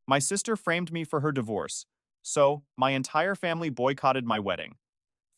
My sister framed me for her divorce, so my entire family boycotted my wedding.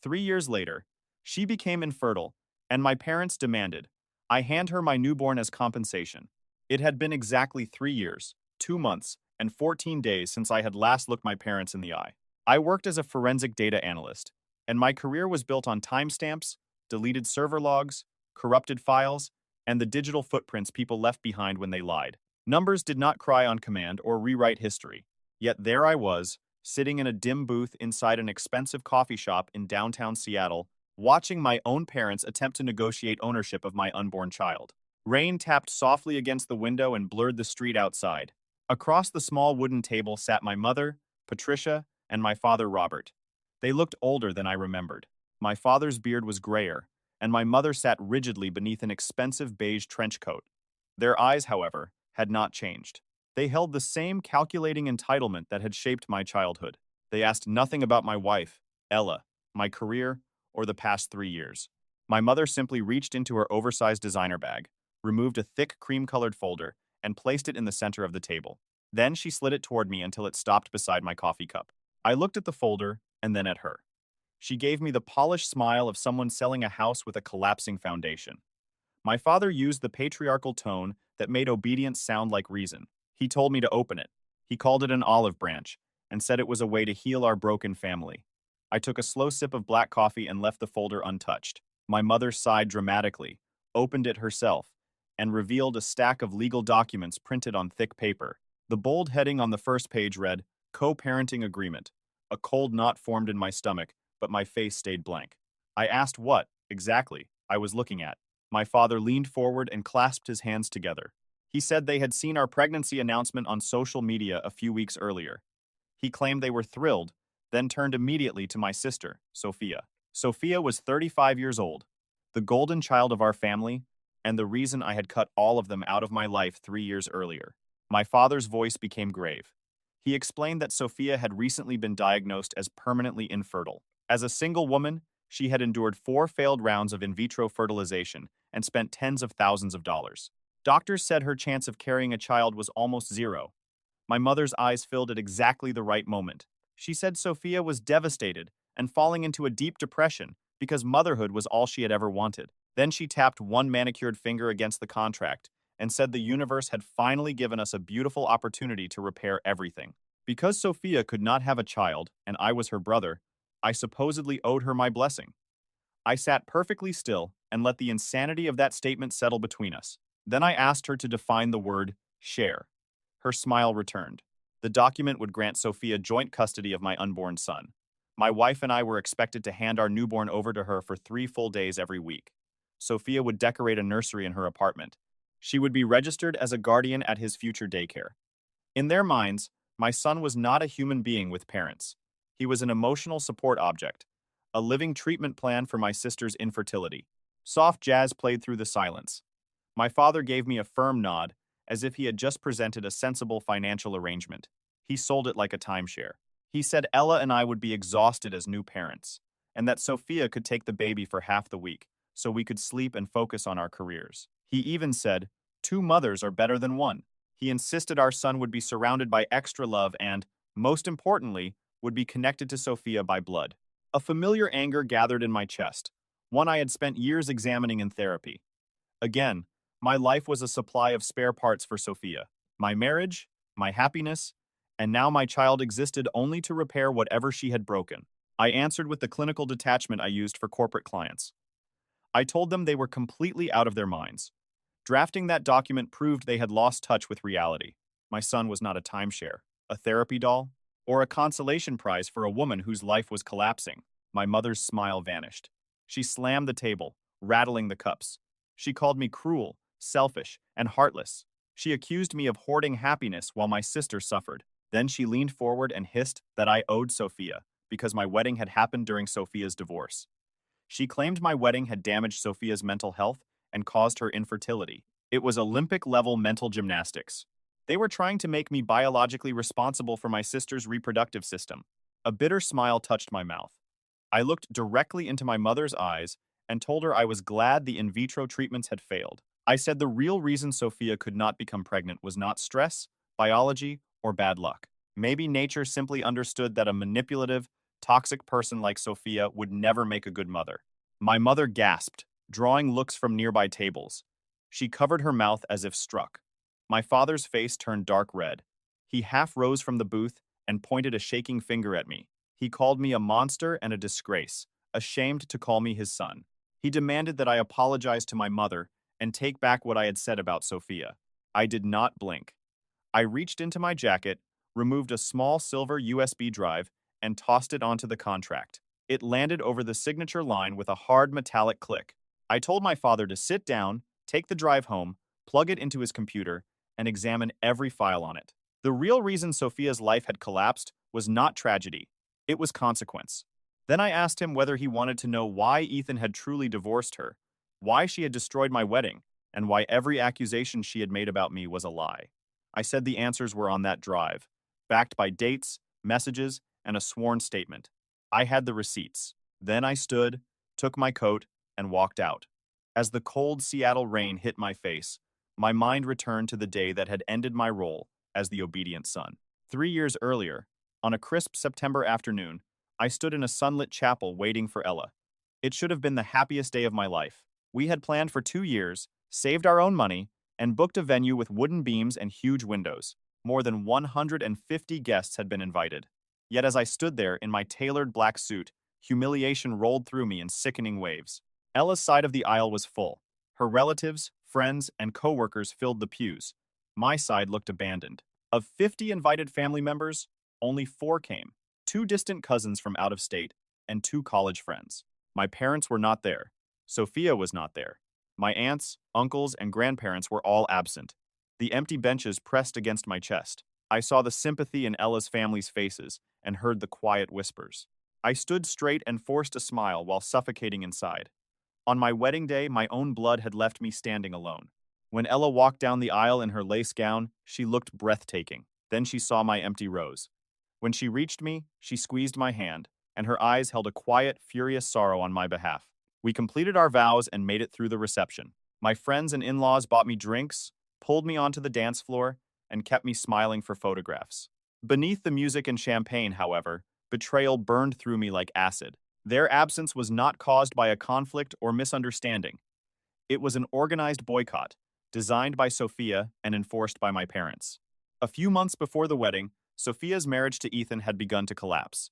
3 years later, she became infertile, and my parents demanded I hand her my newborn as compensation. It had been exactly 3 years, 2 months, and 14 days since I had last looked my parents in the eye. I worked as a forensic data analyst, and my career was built on timestamps, deleted server logs, corrupted files, and the digital footprints people left behind when they lied. Numbers did not cry on command or rewrite history. Yet there I was, sitting in a dim booth inside an expensive coffee shop in downtown Seattle, watching my own parents attempt to negotiate ownership of my unborn child. Rain tapped softly against the window and blurred the street outside. Across the small wooden table sat my mother, Patricia, and my father, Robert. They looked older than I remembered. My father's beard was grayer, and my mother sat rigidly beneath an expensive beige trench coat. Their eyes, however, had not changed. They held the same calculating entitlement that had shaped my childhood. They asked nothing about my wife, Ella, my career, or the past 3 years. My mother simply reached into her oversized designer bag, removed a thick cream-colored folder, and placed it in the center of the table. Then she slid it toward me until it stopped beside my coffee cup. I looked at the folder and then at her. She gave me the polished smile of someone selling a house with a collapsing foundation. My father used the patriarchal tone that made obedience sound like reason. He told me to open it. He called it an olive branch and said it was a way to heal our broken family. I took a slow sip of black coffee and left the folder untouched. My mother sighed dramatically, opened it herself, and revealed a stack of legal documents printed on thick paper. The bold heading on the first page read, Co-parenting agreement. A cold knot formed in my stomach, but my face stayed blank. I asked what, exactly, I was looking at. My father leaned forward and clasped his hands together. He said they had seen our pregnancy announcement on social media a few weeks earlier. He claimed they were thrilled, then turned immediately to my sister, Sophia. Sophia was 35 years old, the golden child of our family, and the reason I had cut all of them out of my life 3 years earlier. My father's voice became grave. He explained that Sophia had recently been diagnosed as permanently infertile. As a single woman, she had endured 4 failed rounds of in vitro fertilization and spent tens of thousands of dollars. Doctors said her chance of carrying a child was almost zero. My mother's eyes filled at exactly the right moment. She said Sophia was devastated and falling into a deep depression because motherhood was all she had ever wanted. Then she tapped one manicured finger against the contract and said the universe had finally given us a beautiful opportunity to repair everything. Because Sophia could not have a child and I was her brother, I supposedly owed her my blessing. I sat perfectly still and let the insanity of that statement settle between us. Then I asked her to define the word share. Her smile returned. The document would grant Sophia joint custody of my unborn son. My wife and I were expected to hand our newborn over to her for 3 full days every week. Sophia would decorate a nursery in her apartment. She would be registered as a guardian at his future daycare. In their minds, my son was not a human being with parents. He was an emotional support object, a living treatment plan for my sister's infertility. Soft jazz played through the silence. My father gave me a firm nod, as if he had just presented a sensible financial arrangement. He sold it like a timeshare. He said Ella and I would be exhausted as new parents, and that Sophia could take the baby for half the week, so we could sleep and focus on our careers. He even said, 2 mothers are better than one. He insisted our son would be surrounded by extra love and, most importantly, would be connected to Sophia by blood. A familiar anger gathered in my chest, one I had spent years examining in therapy. Again, my life was a supply of spare parts for Sophia. My marriage, my happiness, and now my child existed only to repair whatever she had broken. I answered with the clinical detachment I used for corporate clients. I told them they were completely out of their minds. Drafting that document proved they had lost touch with reality. My son was not a timeshare, a therapy doll, or a consolation prize for a woman whose life was collapsing. My mother's smile vanished. She slammed the table, rattling the cups. She called me cruel, selfish, and heartless. She accused me of hoarding happiness while my sister suffered. Then she leaned forward and hissed that I owed Sophia because my wedding had happened during Sophia's divorce. She claimed my wedding had damaged Sophia's mental health and caused her infertility. It was Olympic-level mental gymnastics. They were trying to make me biologically responsible for my sister's reproductive system. A bitter smile touched my mouth. I looked directly into my mother's eyes and told her I was glad the in vitro treatments had failed. I said the real reason Sophia could not become pregnant was not stress, biology, or bad luck. Maybe nature simply understood that a manipulative, toxic person like Sophia would never make a good mother. My mother gasped, drawing looks from nearby tables. She covered her mouth as if struck. My father's face turned dark red. He half rose from the booth and pointed a shaking finger at me. He called me a monster and a disgrace, ashamed to call me his son. He demanded that I apologize to my mother and take back what I had said about Sophia. I did not blink. I reached into my jacket, removed a small silver USB drive, and tossed it onto the contract. It landed over the signature line with a hard metallic click. I told my father to sit down, take the drive home, plug it into his computer, and examine every file on it. The real reason Sophia's life had collapsed was not tragedy. It was consequence. Then I asked him whether he wanted to know why Ethan had truly divorced her, why she had destroyed my wedding, and why every accusation she had made about me was a lie. I said the answers were on that drive, backed by dates, messages, and a sworn statement. I had the receipts. Then I stood, took my coat, and walked out. As the cold Seattle rain hit my face, my mind returned to the day that had ended my role as the obedient son. 3 years earlier, on a crisp September afternoon, I stood in a sunlit chapel waiting for Ella. It should have been the happiest day of my life. We had planned for 2 years, saved our own money, and booked a venue with wooden beams and huge windows. More than 150 guests had been invited. Yet as I stood there in my tailored black suit, humiliation rolled through me in sickening waves. Ella's side of the aisle was full. Her relatives, friends, and co-workers filled the pews. My side looked abandoned. Of 50 invited family members, only 4 came. 2 distant cousins from out of state, and 2 college friends. My parents were not there. Sophia was not there. My aunts, uncles, and grandparents were all absent. The empty benches pressed against my chest. I saw the sympathy in Ella's family's faces and heard the quiet whispers. I stood straight and forced a smile while suffocating inside. On my wedding day, my own blood had left me standing alone. When Ella walked down the aisle in her lace gown, she looked breathtaking. Then she saw my empty rose. When she reached me, she squeezed my hand, and her eyes held a quiet, furious sorrow on my behalf. We completed our vows and made it through the reception. My friends and in-laws bought me drinks, pulled me onto the dance floor, and kept me smiling for photographs. Beneath the music and champagne, however, betrayal burned through me like acid. Their absence was not caused by a conflict or misunderstanding. It was an organized boycott, designed by Sophia and enforced by my parents. A few months before the wedding, Sophia's marriage to Ethan had begun to collapse.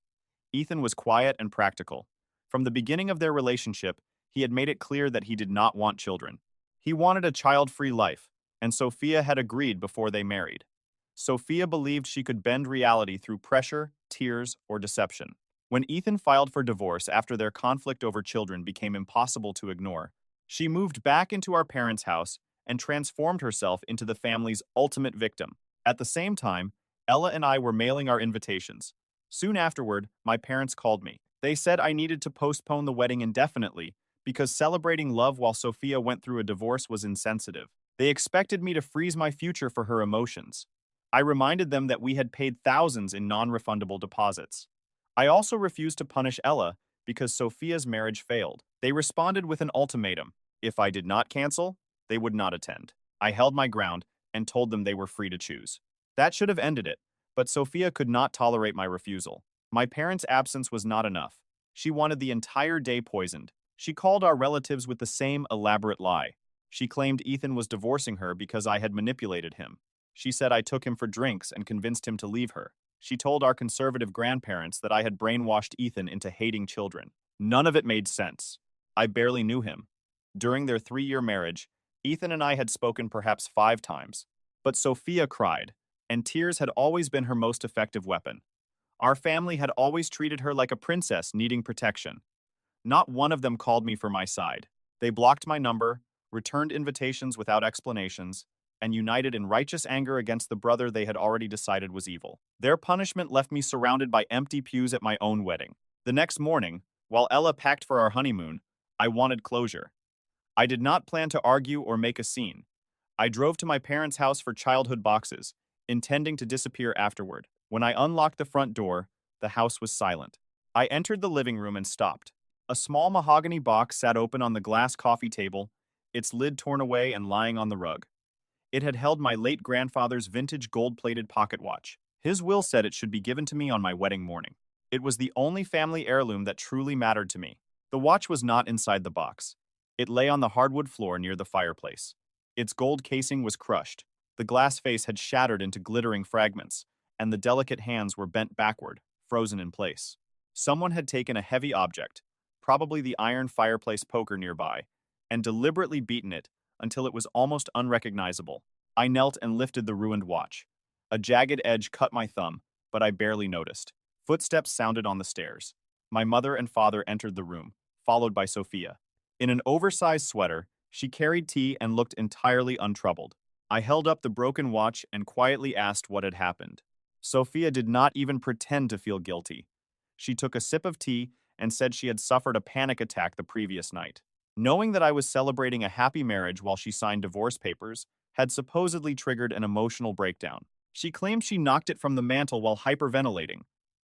Ethan was quiet and practical. From the beginning of their relationship, he had made it clear that he did not want children. He wanted a child-free life, and Sophia had agreed before they married. Sophia believed she could bend reality through pressure, tears, or deception. When Ethan filed for divorce after their conflict over children became impossible to ignore, she moved back into our parents' house and transformed herself into the family's ultimate victim. At the same time, Ella and I were mailing our invitations. Soon afterward, my parents called me. They said I needed to postpone the wedding indefinitely because celebrating love while Sophia went through a divorce was insensitive. They expected me to freeze my future for her emotions. I reminded them that we had paid thousands in non-refundable deposits. I also refused to punish Ella because Sophia's marriage failed. They responded with an ultimatum. If I did not cancel, they would not attend. I held my ground and told them they were free to choose. That should have ended it, but Sophia could not tolerate my refusal. My parents' absence was not enough. She wanted the entire day poisoned. She called our relatives with the same elaborate lie. She claimed Ethan was divorcing her because I had manipulated him. She said I took him for drinks and convinced him to leave her. She told our conservative grandparents that I had brainwashed Ethan into hating children. None of it made sense. I barely knew him. During their 3-year marriage, Ethan and I had spoken perhaps 5 times. But Sophia cried, and tears had always been her most effective weapon. Our family had always treated her like a princess needing protection. Not one of them called me for my side. They blocked my number, returned invitations without explanations, and united in righteous anger against the brother they had already decided was evil. Their punishment left me surrounded by empty pews at my own wedding. The next morning, while Ella packed for our honeymoon, I wanted closure. I did not plan to argue or make a scene. I drove to my parents' house for childhood boxes, intending to disappear afterward. When I unlocked the front door, the house was silent. I entered the living room and stopped. A small mahogany box sat open on the glass coffee table, its lid torn away and lying on the rug. It had held my late grandfather's vintage gold-plated pocket watch. His will said it should be given to me on my wedding morning. It was the only family heirloom that truly mattered to me. The watch was not inside the box. It lay on the hardwood floor near the fireplace. Its gold casing was crushed. The glass face had shattered into glittering fragments, and the delicate hands were bent backward, frozen in place. Someone had taken a heavy object, probably the iron fireplace poker nearby, and deliberately beaten it until it was almost unrecognizable. I knelt and lifted the ruined watch. A jagged edge cut my thumb, but I barely noticed. Footsteps sounded on the stairs. My mother and father entered the room, followed by Sophia. In an oversized sweater, she carried tea and looked entirely untroubled. I held up the broken watch and quietly asked what had happened. Sophia did not even pretend to feel guilty. She took a sip of tea and said she had suffered a panic attack the previous night. Knowing that I was celebrating a happy marriage while she signed divorce papers had supposedly triggered an emotional breakdown. She claimed she knocked it from the mantel while hyperventilating.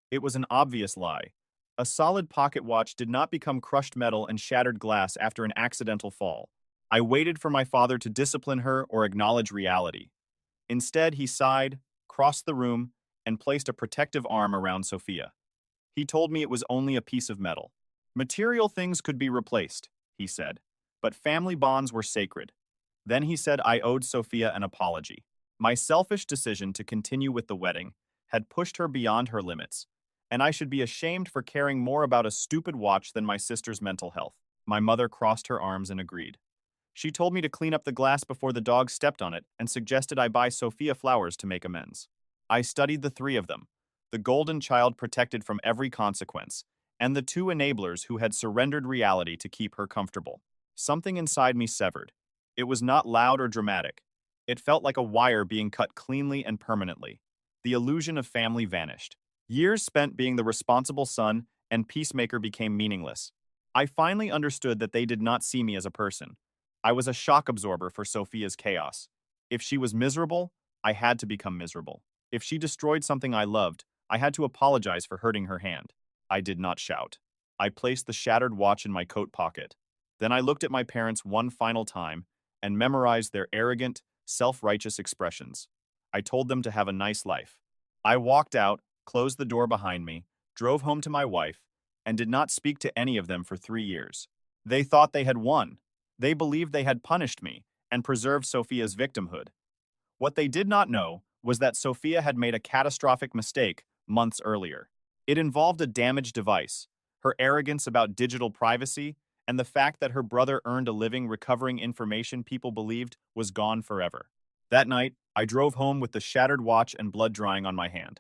It was an obvious lie. A solid pocket watch did not become crushed metal and shattered glass after an accidental fall. I waited for my father to discipline her or acknowledge reality. Instead, he sighed, crossed the room, and placed a protective arm around Sophia. He told me it was only a piece of metal. Material things could be replaced, he said, but family bonds were sacred. Then he said I owed Sophia an apology. My selfish decision to continue with the wedding had pushed her beyond her limits, and I should be ashamed for caring more about a stupid watch than my sister's mental health. My mother crossed her arms and agreed. She told me to clean up the glass before the dog stepped on it and suggested I buy Sophia flowers to make amends. I studied the three of them, the golden child protected from every consequence, and the two enablers who had surrendered reality to keep her comfortable. Something inside me severed. It was not loud or dramatic. It felt like a wire being cut cleanly and permanently. The illusion of family vanished. Years spent being the responsible son and peacemaker became meaningless. I finally understood that they did not see me as a person. I was a shock absorber for Sophia's chaos. If she was miserable, I had to become miserable. If she destroyed something I loved, I had to apologize for hurting her hand. I did not shout. I placed the shattered watch in my coat pocket. Then I looked at my parents one final time and memorized their arrogant, self-righteous expressions. I told them to have a nice life. I walked out, closed the door behind me, drove home to my wife, and did not speak to any of them for 3 years. They thought they had won. They believed they had punished me and preserved Sophia's victimhood. What they did not know was that Sophia had made a catastrophic mistake months earlier. It involved a damaged device, her arrogance about digital privacy, and the fact that her brother earned a living recovering information people believed was gone forever. That night, I drove home with the shattered watch and blood drying on my hand.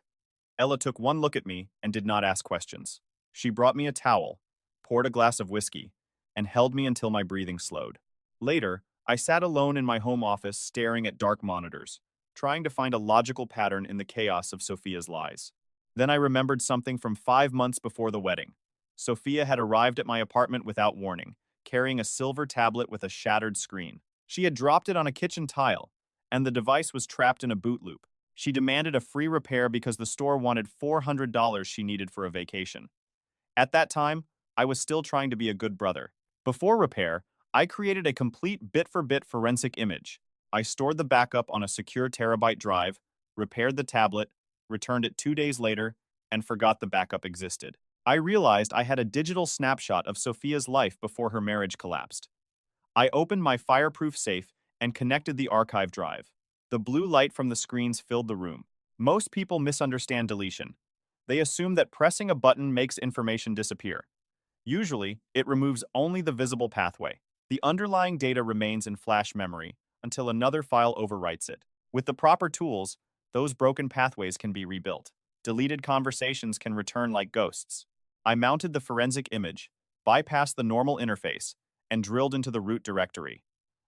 Ella took one look at me and did not ask questions. She brought me a towel, poured a glass of whiskey, and held me until my breathing slowed. Later, I sat alone in my home office staring at dark monitors, trying to find a logical pattern in the chaos of Sophia's lies. Then I remembered something from 5 months before the wedding. Sophia had arrived at my apartment without warning, carrying a silver tablet with a shattered screen. She had dropped it on a kitchen tile, and the device was trapped in a boot loop. She demanded a free repair because the store wanted $400 she needed for a vacation. At that time, I was still trying to be a good brother. Before repair, I created a complete bit-for-bit forensic image. I stored the backup on a secure terabyte drive, repaired the tablet, returned it 2 days later, and forgot the backup existed. I realized I had a digital snapshot of Sophia's life before her marriage collapsed. I opened my fireproof safe and connected the archive drive. The blue light from the screens filled the room. Most people misunderstand deletion. They assume that pressing a button makes information disappear. Usually, it removes only the visible pathway. The underlying data remains in flash memory until another file overwrites it. With the proper tools, those broken pathways can be rebuilt. Deleted conversations can return like ghosts. I mounted the forensic image, bypassed the normal interface, and drilled into the root directory.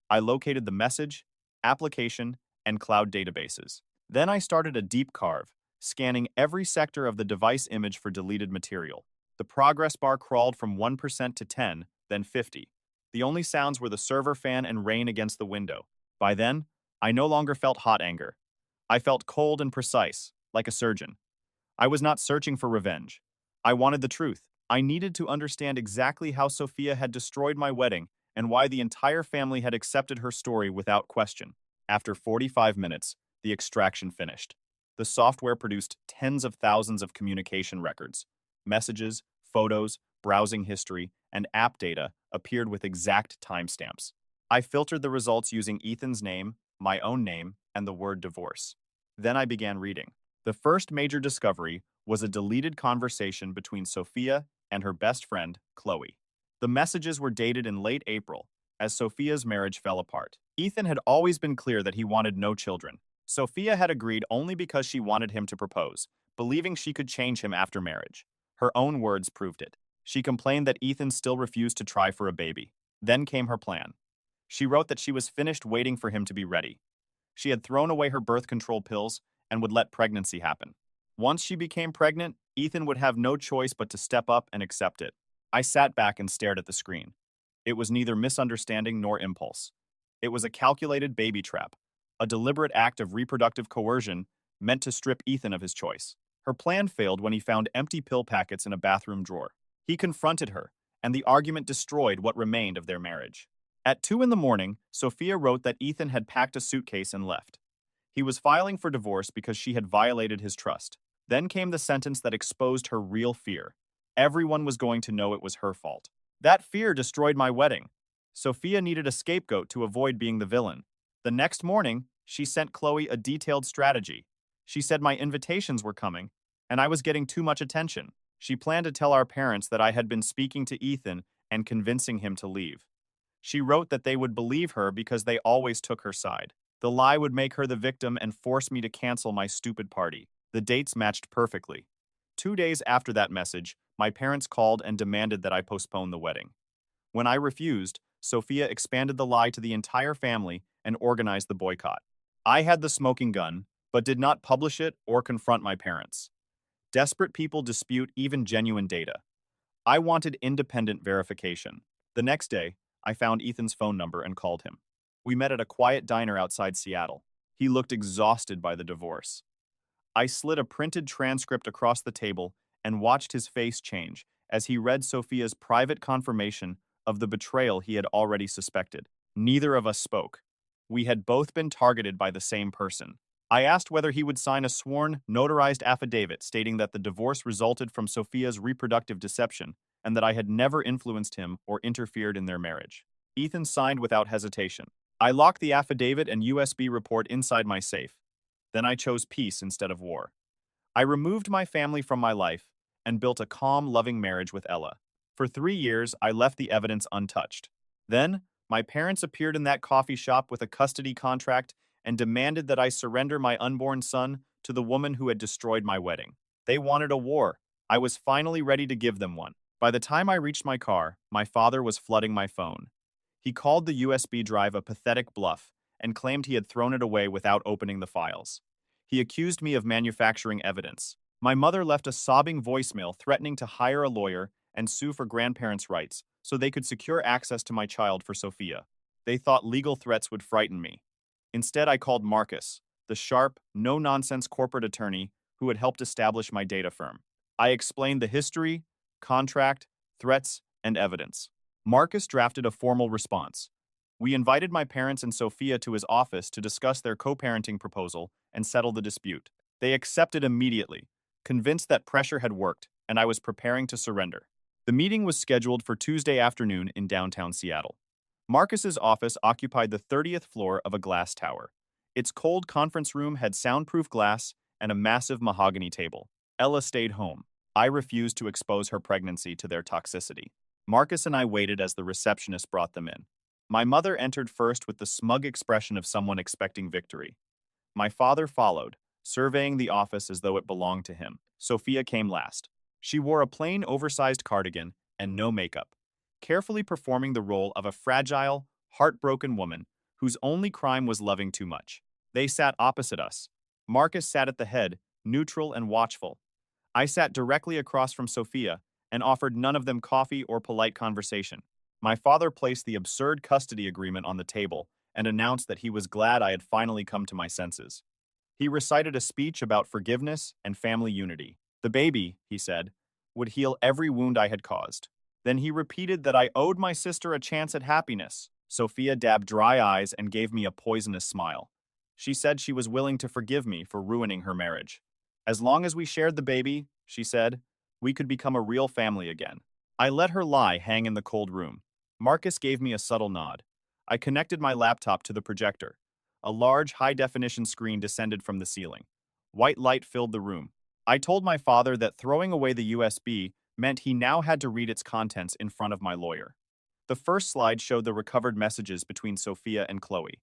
I located the message, application, and cloud databases. Then I started a deep carve, scanning every sector of the device image for deleted material. The progress bar crawled from 1% to 10, then 50. The only sounds were the server fan and rain against the window. By then, I no longer felt hot anger. I felt cold and precise, like a surgeon. I was not searching for revenge. I wanted the truth. I needed to understand exactly how Sophia had destroyed my wedding and why the entire family had accepted her story without question. After 45 minutes, the extraction finished. The software produced tens of thousands of communication records. Messages, photos, browsing history, and app data appeared with exact timestamps. I filtered the results using Ethan's name, my own name, and the word divorce. Then I began reading. The first major discovery was a deleted conversation between Sophia and her best friend, Chloe. The messages were dated in late April, as Sophia's marriage fell apart. Ethan had always been clear that he wanted no children. Sophia had agreed only because she wanted him to propose, believing she could change him after marriage. Her own words proved it. She complained that Ethan still refused to try for a baby. Then came her plan. She wrote that she was finished waiting for him to be ready. She had thrown away her birth control pills and would let pregnancy happen. Once she became pregnant, Ethan would have no choice but to step up and accept it. I sat back and stared at the screen. It was neither misunderstanding nor impulse. It was a calculated baby trap, a deliberate act of reproductive coercion meant to strip Ethan of his choice. Her plan failed when he found empty pill packets in a bathroom drawer. He confronted her, and the argument destroyed what remained of their marriage. At 2 in the morning, Sophia wrote that Ethan had packed a suitcase and left. He was filing for divorce because she had violated his trust. Then came the sentence that exposed her real fear. Everyone was going to know it was her fault. That fear destroyed my wedding. Sophia needed a scapegoat to avoid being the villain. The next morning, she sent Chloe a detailed strategy. She said my invitations were coming, and I was getting too much attention. She planned to tell our parents that I had been speaking to Ethan and convincing him to leave. She wrote that they would believe her because they always took her side. The lie would make her the victim and force me to cancel my stupid party. The dates matched perfectly. 2 days after that message, my parents called and demanded that I postpone the wedding. When I refused, Sophia expanded the lie to the entire family and organized the boycott. I had the smoking gun, but did not publish it or confront my parents. Desperate people dispute even genuine data. I wanted independent verification. The next day, I found Ethan's phone number and called him. We met at a quiet diner outside Seattle. He looked exhausted by the divorce. I slid a printed transcript across the table and watched his face change as he read Sophia's private confirmation of the betrayal he had already suspected. Neither of us spoke. We had both been targeted by the same person. I asked whether he would sign a sworn, notarized affidavit stating that the divorce resulted from Sophia's reproductive deception and that I had never influenced him or interfered in their marriage. Ethan signed without hesitation. I locked the affidavit and USB report inside my safe. Then I chose peace instead of war. I removed my family from my life and built a calm, loving marriage with Ella. For 3 years, I left the evidence untouched. Then, my parents appeared in that coffee shop with a custody contract and demanded that I surrender my unborn son to the woman who had destroyed my wedding. They wanted a war. I was finally ready to give them one. By the time I reached my car, my father was flooding my phone. He called the USB drive a pathetic bluff and claimed he had thrown it away without opening the files. He accused me of manufacturing evidence. My mother left a sobbing voicemail threatening to hire a lawyer and sue for grandparents' rights so they could secure access to my child for Sophia. They thought legal threats would frighten me. Instead, I called Marcus, the sharp, no-nonsense corporate attorney who had helped establish my data firm. I explained the history, contract, threats, and evidence. Marcus drafted a formal response. We invited my parents and Sophia to his office to discuss their co-parenting proposal and settle the dispute. They accepted immediately, convinced that pressure had worked, and I was preparing to surrender. The meeting was scheduled for Tuesday afternoon in downtown Seattle. Marcus's office occupied the 30th floor of a glass tower. Its cold conference room had soundproof glass and a massive mahogany table. Ella stayed home. I refused to expose her pregnancy to their toxicity. Marcus and I waited as the receptionist brought them in. My mother entered first with the smug expression of someone expecting victory. My father followed, surveying the office as though it belonged to him. Sophia came last. She wore a plain, oversized cardigan and no makeup, carefully performing the role of a fragile, heartbroken woman whose only crime was loving too much. They sat opposite us. Marcus sat at the head, neutral and watchful. I sat directly across from Sophia and offered none of them coffee or polite conversation. My father placed the absurd custody agreement on the table and announced that he was glad I had finally come to my senses. He recited a speech about forgiveness and family unity. The baby, he said, would heal every wound I had caused. Then he repeated that I owed my sister a chance at happiness. Sophia dabbed dry eyes and gave me a poisonous smile. She said she was willing to forgive me for ruining her marriage. As long as we shared the baby, she said, we could become a real family again. I let her lie hang in the cold room. Marcus gave me a subtle nod. I connected my laptop to the projector. A large, high-definition screen descended from the ceiling. White light filled the room. I told my father that throwing away the USB meant he now had to read its contents in front of my lawyer. The first slide showed the recovered messages between Sophia and Chloe.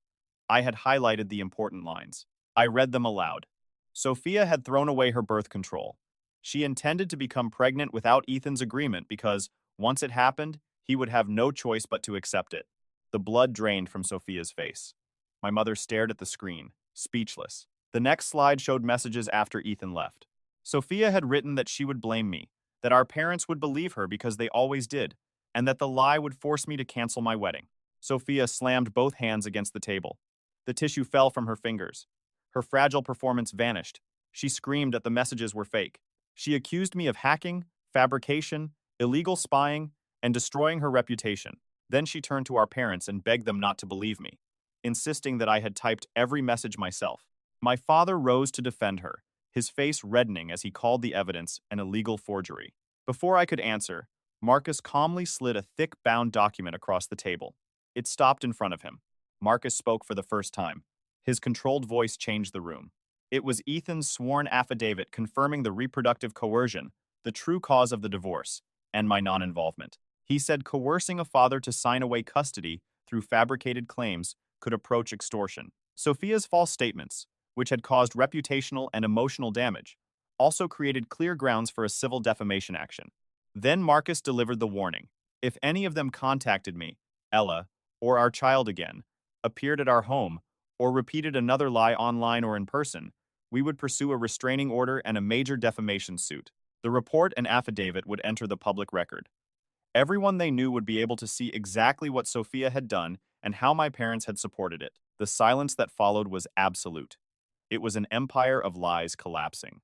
I had highlighted the important lines. I read them aloud. Sophia had thrown away her birth control. She intended to become pregnant without Ethan's agreement because, once it happened, he would have no choice but to accept it. The blood drained from Sophia's face. My mother stared at the screen, speechless. The next slide showed messages after Ethan left. Sophia had written that she would blame me, that our parents would believe her because they always did, and that the lie would force me to cancel my wedding. Sophia slammed both hands against the table. The tissue fell from her fingers. Her fragile performance vanished. She screamed that the messages were fake. She accused me of hacking, fabrication, illegal spying, and destroying her reputation. Then she turned to our parents and begged them not to believe me, insisting that I had typed every message myself. My father rose to defend her, his face reddening as he called the evidence an illegal forgery. Before I could answer, Marcus calmly slid a thick bound document across the table. It stopped in front of him. Marcus spoke for the first time. His controlled voice changed the room. It was Ethan's sworn affidavit confirming the reproductive coercion, the true cause of the divorce, and my non-involvement. He said coercing a father to sign away custody through fabricated claims could approach extortion. Sophia's false statements, which had caused reputational and emotional damage, also created clear grounds for a civil defamation action. Then Marcus delivered the warning. If any of them contacted me, Ella, or our child again, appeared at our home, or repeated another lie online or in person, we would pursue a restraining order and a major defamation suit. The report and affidavit would enter the public record. Everyone they knew would be able to see exactly what Sophia had done and how my parents had supported it. The silence that followed was absolute. It was an empire of lies collapsing.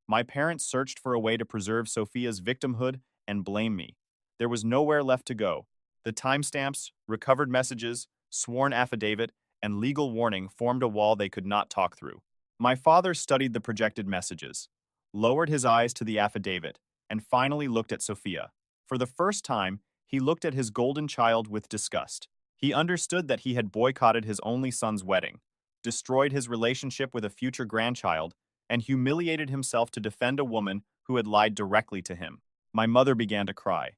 My parents searched for a way to preserve Sophia's victimhood and blame me. There was nowhere left to go. The timestamps, recovered messages, sworn affidavit, and legal warning formed a wall they could not talk through. My father studied the projected messages, lowered his eyes to the affidavit, and finally looked at Sophia. For the first time, he looked at his golden child with disgust. He understood that he had boycotted his only son's wedding, destroyed his relationship with a future grandchild, and humiliated himself to defend a woman who had lied directly to him. My mother began to cry.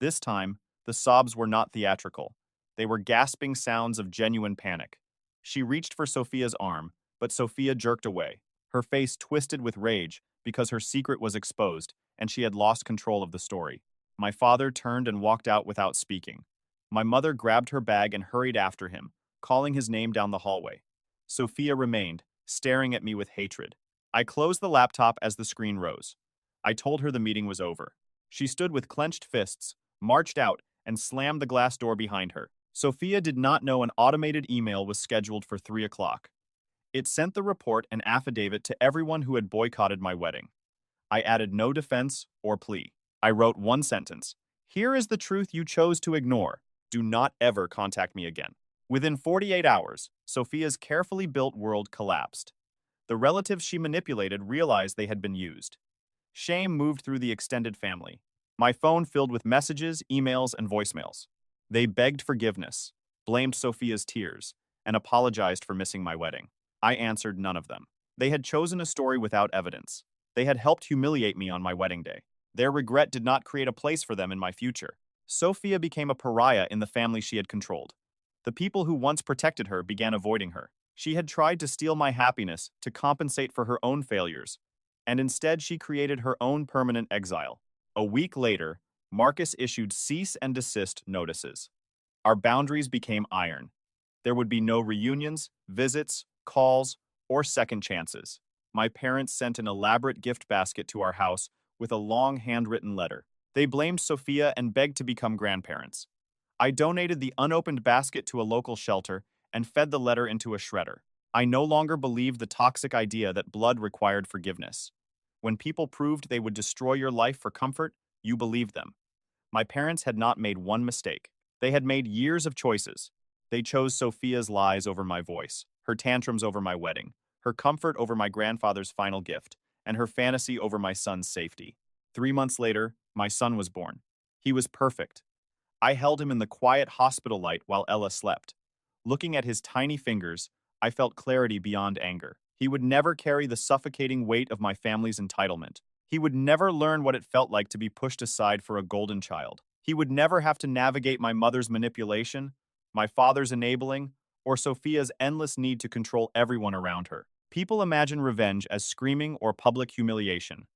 This time, the sobs were not theatrical. They were gasping sounds of genuine panic. She reached for Sophia's arm, but Sophia jerked away. Her face twisted with rage because her secret was exposed and she had lost control of the story. My father turned and walked out without speaking. My mother grabbed her bag and hurried after him, calling his name down the hallway. Sophia remained, staring at me with hatred. I closed the laptop as the screen rose. I told her the meeting was over. She stood with clenched fists, marched out, and slammed the glass door behind her. Sophia did not know an automated email was scheduled for 3 o'clock. It sent the report and affidavit to everyone who had boycotted my wedding. I added no defense or plea. I wrote one sentence. Here is the truth you chose to ignore. Do not ever contact me again. Within 48 hours, Sophia's carefully built world collapsed. The relatives she manipulated realized they had been used. Shame moved through the extended family. My phone filled with messages, emails, and voicemails. They begged forgiveness, blamed Sophia's tears, and apologized for missing my wedding. I answered none of them. They had chosen a story without evidence. They had helped humiliate me on my wedding day. Their regret did not create a place for them in my future. Sophia became a pariah in the family she had controlled. The people who once protected her began avoiding her. She had tried to steal my happiness to compensate for her own failures, and instead she created her own permanent exile. A week later, Marcus issued cease and desist notices. Our boundaries became iron. There would be no reunions, visits, calls, or second chances. My parents sent an elaborate gift basket to our house with a long handwritten letter. They blamed Sophia and begged to become grandparents. I donated the unopened basket to a local shelter and fed the letter into a shredder. I no longer believed the toxic idea that blood required forgiveness. When people proved they would destroy your life for comfort, you believed them. My parents had not made one mistake. They had made years of choices. They chose Sophia's lies over my voice. her tantrums over my wedding, her comfort over my grandfather's final gift, and her fantasy over my son's safety. 3 months later, my son was born. He was perfect. I held him in the quiet hospital light while Ella slept. Looking at his tiny fingers, I felt clarity beyond anger. He would never carry the suffocating weight of my family's entitlement. He would never learn what it felt like to be pushed aside for a golden child. He would never have to navigate my mother's manipulation, my father's enabling, or Sophia's endless need to control everyone around her. People imagine revenge as screaming or public humiliation.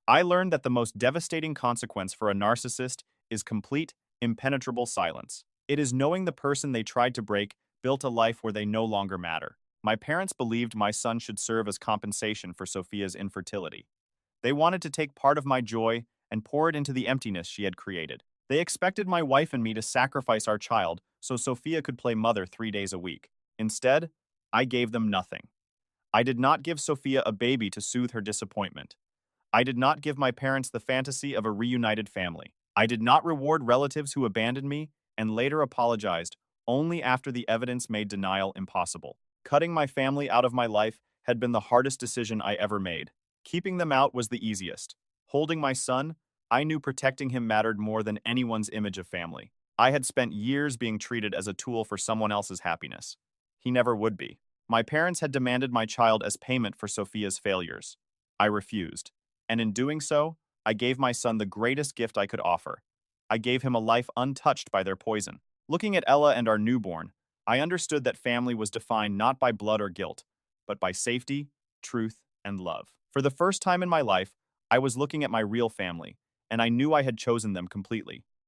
I learned that the most devastating consequence for a narcissist is complete, impenetrable silence. It is knowing the person they tried to break built a life where they no longer matter. My parents believed my son should serve as compensation for Sophia's infertility. They wanted to take part of my joy and pour it into the emptiness she had created. They expected my wife and me to sacrifice our child so Sophia could play mother 3 days a week. Instead, I gave them nothing. I did not give Sophia a baby to soothe her disappointment. I did not give my parents the fantasy of a reunited family. I did not reward relatives who abandoned me and later apologized only after the evidence made denial impossible. Cutting my family out of my life had been the hardest decision I ever made. Keeping them out was the easiest. Holding my son, I knew protecting him mattered more than anyone's image of family. I had spent years being treated as a tool for someone else's happiness. He never would be. My parents had demanded my child as payment for Sophia's failures. I refused. And in doing so, I gave my son the greatest gift I could offer. I gave him a life untouched by their poison. Looking at Ella and our newborn, I understood that family was defined not by blood or guilt, but by safety, truth, and love. For the first time in my life, I was looking at my real family, and I knew I had chosen them completely.